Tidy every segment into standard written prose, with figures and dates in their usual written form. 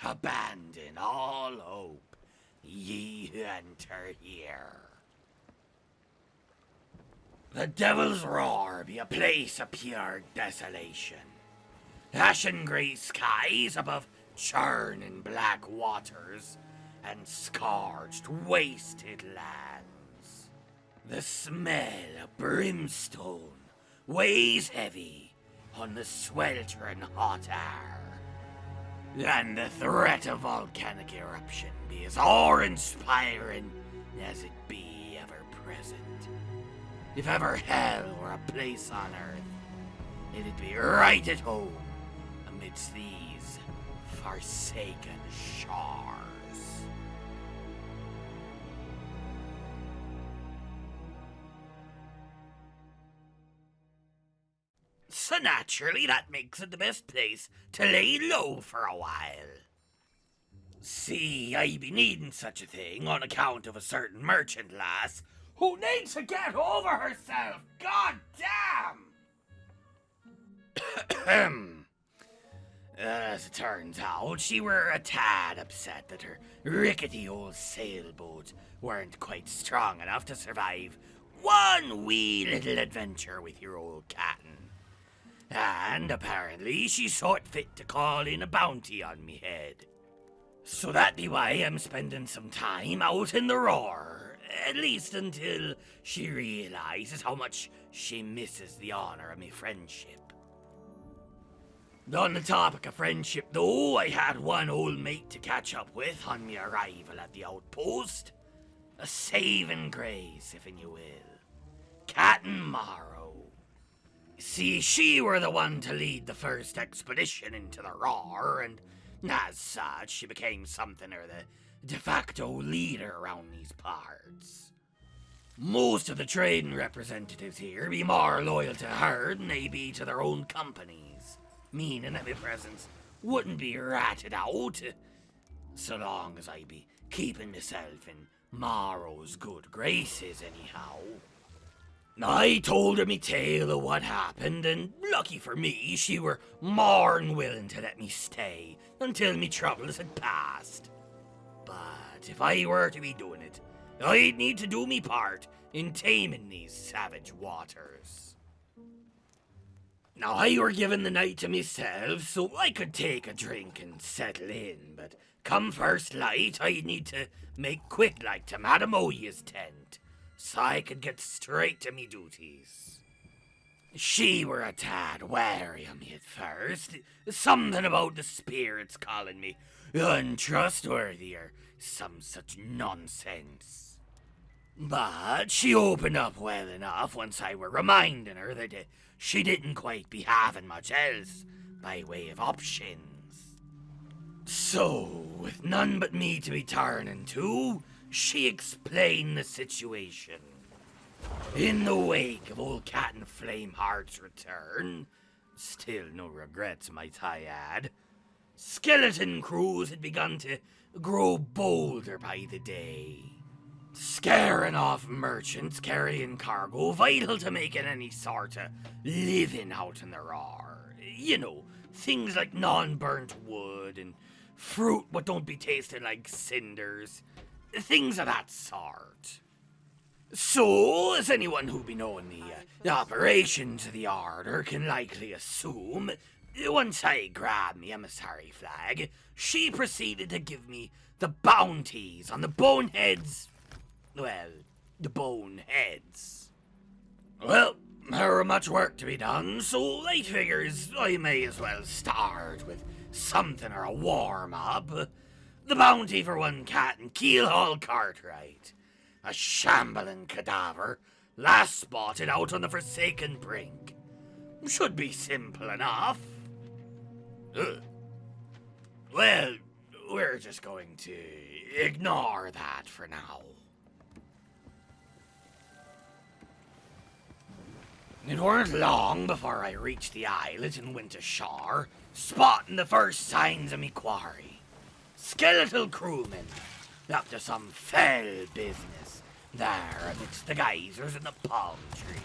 abandon all hope, ye who enter here. The Devil's Roar be a place of pure desolation. Ashen grey skies above churning black waters and scorched, wasted lands. The smell of brimstone weighs heavy on the sweltering hot air, and the threat of volcanic eruption be as awe-inspiring as it be ever-present. If ever hell were a place on earth, it'd be right at home amidst these forsaken shores. So naturally, that makes it the best place to lay low for a while. See, I be needing such a thing on account of a certain merchant lass who needs to get over herself. God damn! As it turns out, she were a tad upset that her rickety old sailboat weren't quite strong enough to survive one wee little adventure with your old captain. And apparently she thought fit to call in a bounty on me head. So that be why I'm spending some time out in the roar, at least until she realizes how much she misses the honor of me friendship. On the topic of friendship, though, I had one old mate to catch up with on me arrival at the outpost. A saving grace, if you will. Captain Morrow. See, she were the one to lead the first expedition into the Roar, and as such, she became something of the de facto leader around these parts. Most of the trading representatives here be more loyal to her than they be to their own companies, meaning that my presence wouldn't be ratted out, so long as I be keeping myself in Morrow's good graces anyhow. I told her me tale of what happened, and lucky for me, she were more'n willing to let me stay until me troubles had passed. But if I were to be doing it, I'd need to do me part in taming these savage waters. Now, I were given the night to myself, so I could take a drink and settle in, but come first light, I'd need to make quick like to Madame Oya's tent, so I could get straight to me duties. She were a tad wary of me at first, something about the spirits calling me untrustworthy or some such nonsense. But she opened up well enough once I were reminding her that she didn't quite be having much else by way of options. So, with none but me to be turning to, she explained the situation. In the wake of old Captain Flameheart's return, still no regrets might I add, skeleton crews had begun to grow bolder by the day, scaring off merchants carrying cargo vital to making any sort of living out in the Roar. You know, things like non-burnt wood and fruit what don't be tasted like cinders. Things of that sort. So, as anyone who be knowing the operations of the Order can likely assume, once I grabbed me emissary flag, she proceeded to give me the bounties on the boneheads. Well, the boneheads. Well, there were much work to be done, so I figures I may as well start with something or a warm-up. The bounty for one cat in Keelhaul Cartwright, a shambling cadaver last spotted out on the Forsaken Brink. Should be simple enough. Well, we're just going to ignore that for now. It weren't long before I reached the islet and went ashore, spotting the first signs of me quarry. Skeletal crewmen, up to some fell business there amidst the geysers and the palm trees.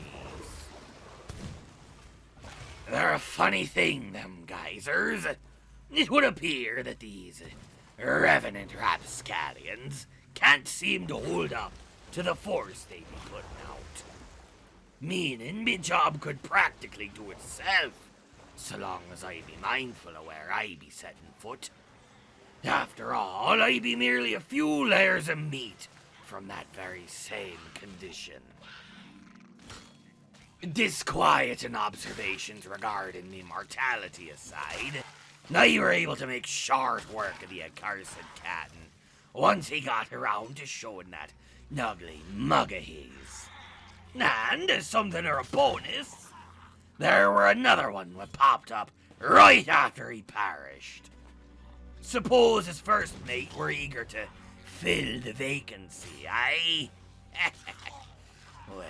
They're a funny thing, them geysers. It would appear that these revenant rapscallions can't seem to hold up to the force they be putting out. Meaning me job could practically do itself, so long as I be mindful of where I be setting foot. After all, I be merely a few layers of meat from that very same condition. Disquieting observations regarding me mortality aside, I were able to make short work of the accursed captain once he got around to showing that ugly mug of his. And as something of a bonus, there were another one that popped up right after he perished. Suppose his first mate were eager to fill the vacancy, eh? Well,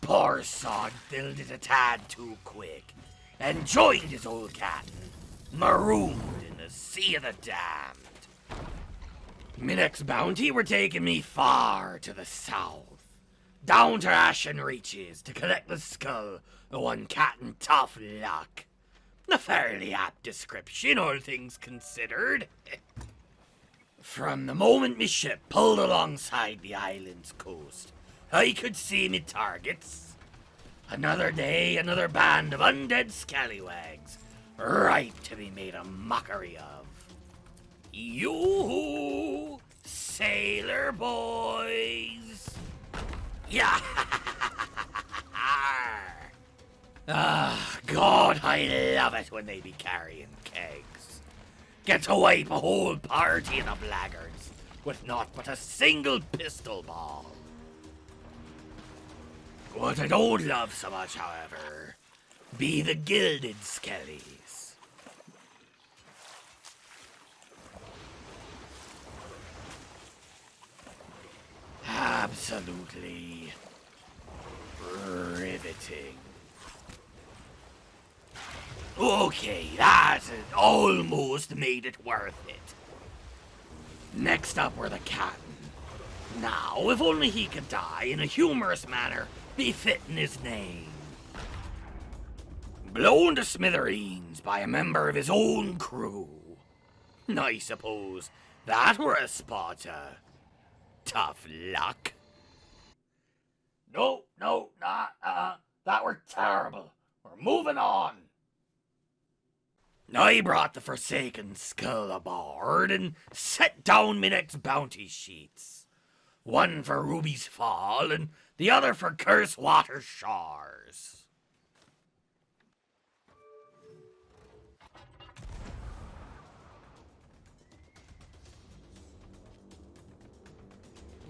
poor sod filled it a tad too quick and joined his old captain, marooned in the sea of the damned. My next bounty were taking me far to the south, down to Ashen Reaches to collect the skull of one Captain Tough Luck. A fairly apt description, all things considered. From the moment me ship pulled alongside the island's coast, I could see me targets. Another day, another band of undead scallywags, ripe to be made a mockery of. You sailor boys! Yeah! Ah, God, I love it when they be carrying kegs. Get to wipe a whole party of the blackguards with naught but a single pistol ball. What I don't love so much, however, be the gilded skellies. Absolutely riveting. Okay, that almost made it worth it. Next up were the captain. Now, if only he could die in a humorous manner befitting his name. Blown to smithereens by a member of his own crew. I suppose that were a spot of tough luck. No, that were terrible. We're moving on. I brought the Forsaken Skull aboard and set down my next bounty sheets. One for Ruby's Fall and the other for Cursewater Shores.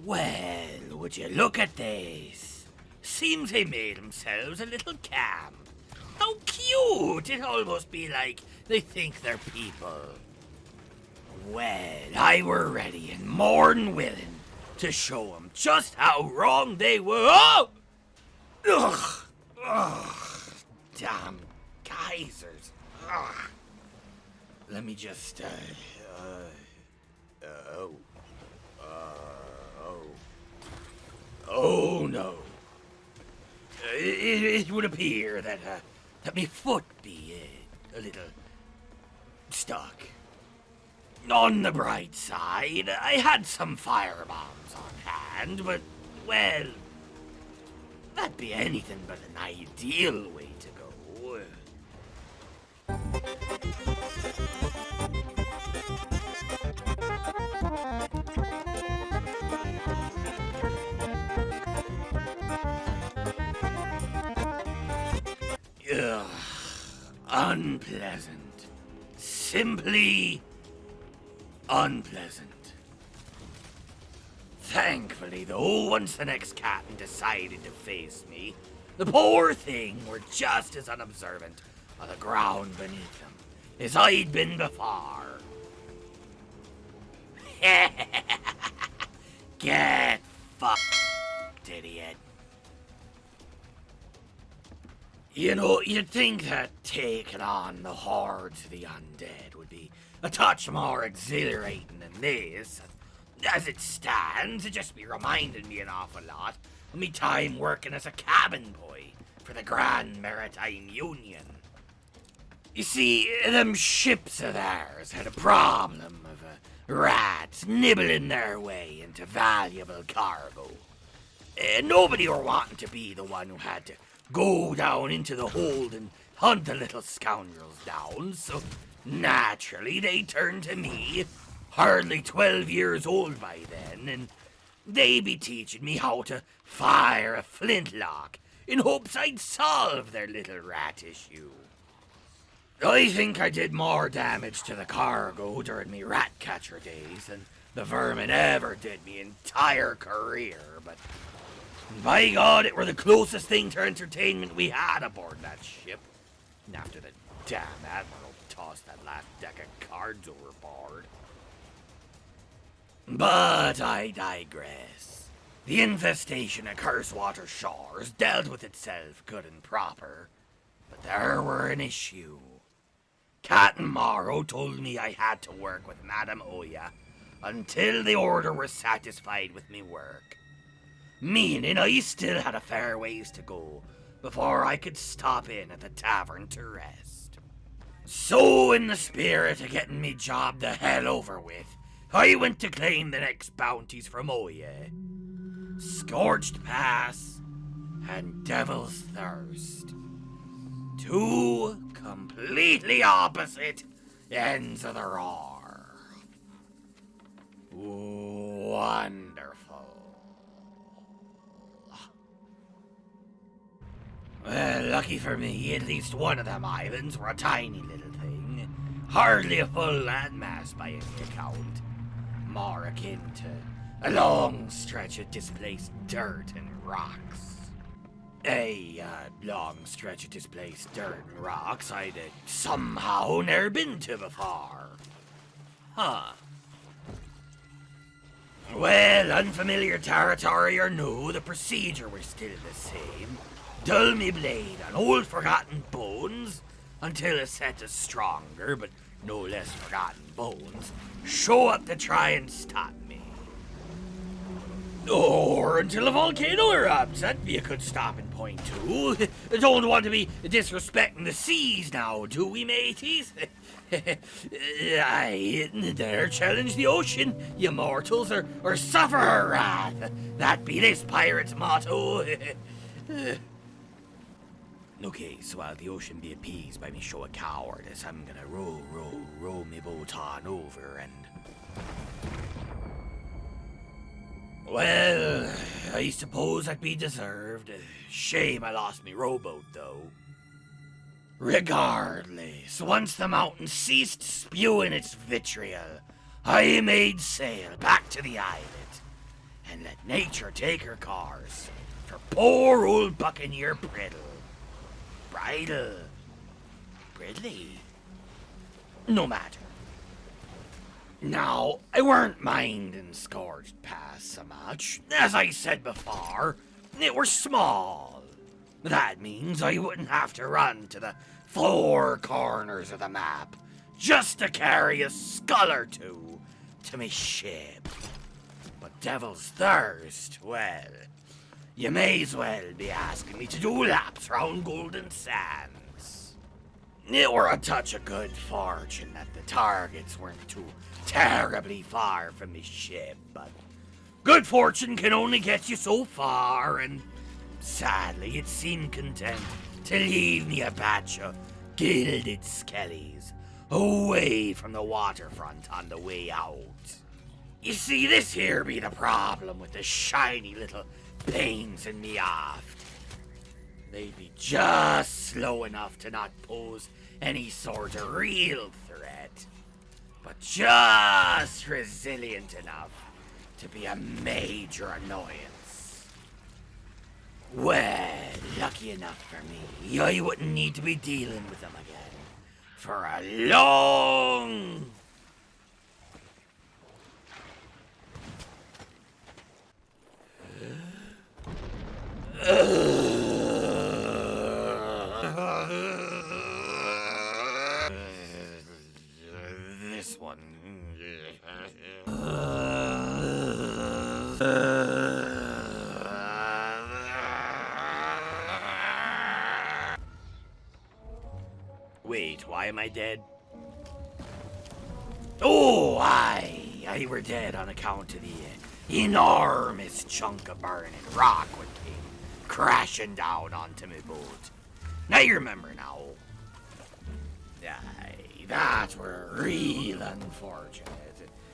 Well, would you look at this? Seems they made themselves a little camp. How cute! It almost be like they think they're people. Well, I were ready and more than willing to show them just how wrong they were. Oh! Ugh! Ugh! Damn geysers. Ugh! Let me just, Oh no. It would appear that me foot be a little stuck. On the bright side, I had some firebombs on hand, but, well, that'd be anything but an ideal way to go. Ugh, unpleasant. Simply unpleasant. Thankfully, though, once the next captain decided to face me, the poor thing were just as unobservant of the ground beneath them as I'd been before. Get fucked, idiot. You know, you'd think that taking on the hordes of the undead would be a touch more exhilarating than this. As it stands, it just be reminding me an awful lot of me time working as a cabin boy for the Grand Maritime Union. You see, them ships of theirs had a problem of rats nibbling their way into valuable cargo. Nobody were wanting to be the one who had to go down into the hold and hunt the little scoundrels down, so naturally they turned to me, hardly 12 years old by then, and they be teaching me how to fire a flintlock in hopes I'd solve their little rat issue. I think I did more damage to the cargo during me rat catcher days than the vermin ever did me entire career, but by God, it were the closest thing to entertainment we had aboard that ship. And after the damn Admiral tossed that last deck of cards overboard. But I digress. The infestation of Cursewater shores dealt with itself good and proper, but there were an issue. Captain Morrow told me I had to work with Madame Oya until the order were satisfied with me work. Meaning I still had a fair ways to go before I could stop in at the tavern to rest. So in the spirit of getting me job the hell over with, I went to claim the next bounties from Oya. Scorched Pass and Devil's Thirst. Two completely opposite ends of the roar. Wonderful. Well, lucky for me, at least one of them islands were a tiny little thing. Hardly a full landmass by any account. More akin to a long stretch of displaced dirt and rocks. A long stretch of displaced dirt and rocks I'd somehow never been to before. Huh. Well, unfamiliar territory or no, the procedure was still the same. Dull me blade on old forgotten bones until a set of stronger, but no less forgotten bones, show up to try and stop me. Or until a volcano erupts, that'd be a good stopping point too. Don't want to be disrespecting the seas now, do we, mateys? I dare challenge the ocean, you mortals, or suffer her wrath. That be this pirate's motto. Okay, so while the ocean be appeased by me show of cowardice, I'm gonna row me boat on over and... Well, I suppose that be deserved. Shame I lost me rowboat, though. Regardless, once the mountain ceased spewing its vitriol, I made sail back to the islet, and let nature take her course for poor old Buccaneer Brittle. Bridley? No matter. Now, I weren't minding Scorched Pass so much. As I said before, it were small. That means I wouldn't have to run to the four corners of the map just to carry a skull or two to me ship. But Devil's Thirst, well, you may as well be asking me to do laps round Golden Sands. It were a touch of good fortune that the targets weren't too terribly far from the ship, but good fortune can only get you so far, and sadly it seemed content to leave me a batch of gilded skellies away from the waterfront on the way out. You see, this here be the problem with the shiny little pains in the aft. They'd be just slow enough to not pose any sort of real threat, but just resilient enough to be a major annoyance. Well, lucky enough for me, I wouldn't need to be dealing with them again for a long... This one. Wait, why am I dead? Oh, aye. I were dead on account of the enormous chunk of burning rock what came crashing down onto my boat. I remember now. Aye, that were real unfortunate.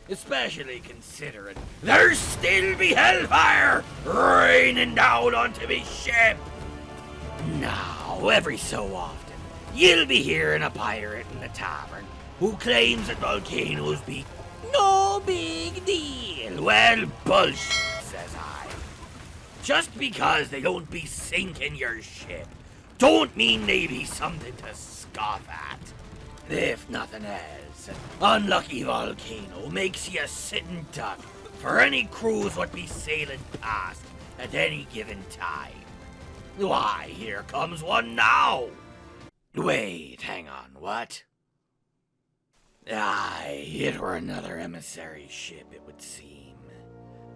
Especially considering there's still be hellfire raining down onto me ship. Now, every so often, you'll be hearing a pirate in the tavern who claims that volcanoes be no big deal. Well, bullshit, says I. Just because they don't be sinking your ship don't mean they be something to scoff at. If nothing else, unlucky volcano makes you a sitting duck for any crews what be sailing past at any given time. Why, here comes one now. Wait, hang on, what? Aye, it were another emissary ship, it would seem.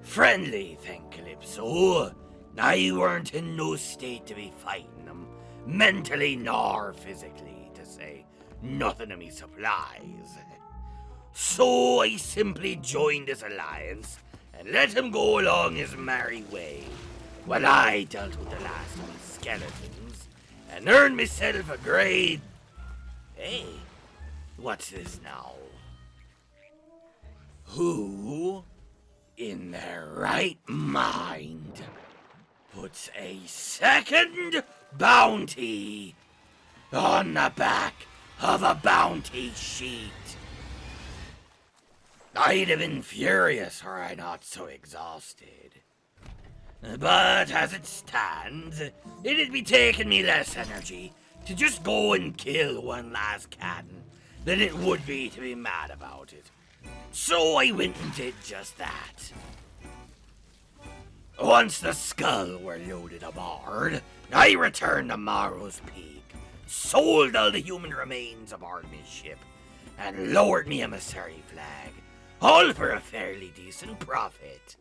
Friendly, thank Calypso. I weren't in no state to be fighting them, mentally nor physically, to say nothing of me supplies. So I simply joined his alliance and let him go along his merry way, while I dealt with the last of his skeletons and earned myself a grade. Hey, what's this now? Who, in their right mind, puts a second bounty on the back of a bounty sheet? I'd have been furious were I not so exhausted. But as it stands, it'd be taking me less energy to just go and kill one last captain than it would be to be mad about it. So I went and did just that. Once the skull were loaded aboard, I returned to Morrow's Peak, sold all the human remains aboard my ship, and lowered me emissary flag, all for a fairly decent profit.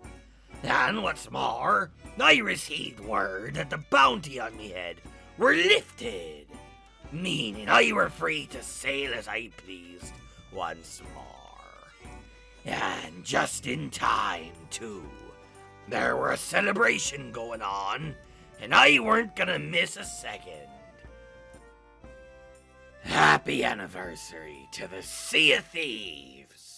And what's more, I received word that the bounty on me head were lifted, meaning I were free to sail as I pleased once more. And just in time, too. There were a celebration going on, and I weren't gonna miss a second. Happy anniversary to the Sea of Thieves!